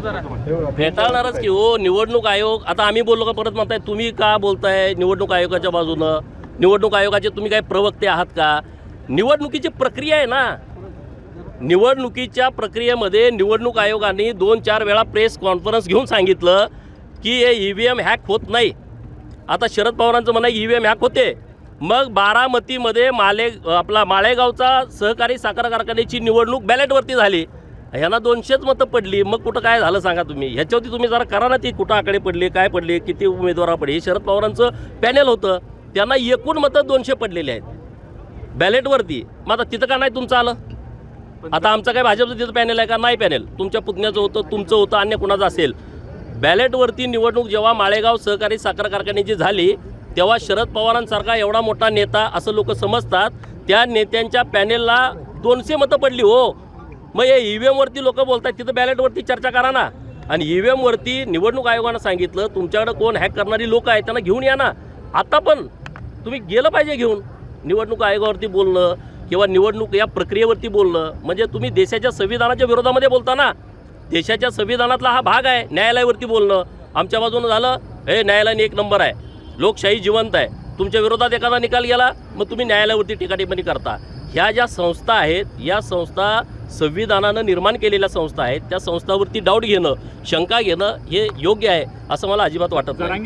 फेटाळणारच की हो. निवडणूक आयोग आता आम्ही बोललो का परत म्हणताय तुम्ही का बोलताय निवडणूक आयोगाच्या बाजूनं? निवडणूक आयोगाचे तुम्ही काय प्रवक्ते आहात का? निवडणुकीची प्रक्रिया आहे ना. निवडणुकीच्या प्रक्रियेमध्ये निवडणूक आयोगाने 2-4 वेळा प्रेस कॉन्फरन्स घेऊन सांगितलं की हे EVM हॅक होत नाही. आता शरद पवारांचं म्हणणं EVM हॅक होते. मग बारामतीमध्ये माळेगावचा सहकारी साखर कारखान्याची निवडणूक बॅलेटवरती झाली. ह्यांना 200च मतं पडली. मग कुठं काय झालं सांगा तुम्ही. ह्याच्यावरती तुम्ही जरा करा ना ती कुठं आकडे पडले काय पडले किती उमेदवार पडले. शरद पवारांचं पॅनेल होतं त्यांना एकूण मतं 200 पडलेले आहेत बॅलेटवरती. मग आता तिथं का नाही तुमचं आलं? आता आमचं काय भाजपचं तिथं पॅनेल आहे का? नाही पॅनेल. तुमच्या पुतण्याचं होतं तुमचं होतं अन्य कुणाचं असेल. बॅलेटवरती निवडणूक जेव्हा माळेगाव सहकारी साखर कारखान्याची झाली तेव्हा शरद पवारांसारखा एवढा मोठा नेता असं लोक समजतात त्या नेत्यांच्या पॅनेलला 200 मतं पडली हो. मग हे EVM वरती लोक बोलतात तिथं बॅलेटवरती चर्चा करा ना. आणि EVM वरती निवडणूक आयोगानं सांगितलं तुमच्याकडे कोण हॅक करणारी लोक आहेत त्यांना घेऊन या ना. आता पण तुम्ही गेलं पाहिजे घेऊन निवडणूक आयोगावरती बोलणं किंवा निवडणूक या प्रक्रियेवरती बोलणं म्हणजे तुम्ही देशाच्या संविधानाच्या विरोधामध्ये बोलता ना. देशाच्या संविधानातला हा भाग आहे न्यायालयावरती बोलणं. आमच्या बाजूनं झालं हे न्यायालयाने 1 नंबर आहे लोकशाही जिवंत आहे. तुमच्या विरोधात एखादा निकाल गेला मग तुम्ही न्यायालयावरती टीकाटिप्पणी करता. ह्या ज्या संस्था आहेत या संस्था संविधानानं निर्माण केलेल्या संस्था आहेत. त्या संस्थावरती डाऊट घेणं शंका घेणं हे योग्य आहे असं मला अजिबात वाटत नाही.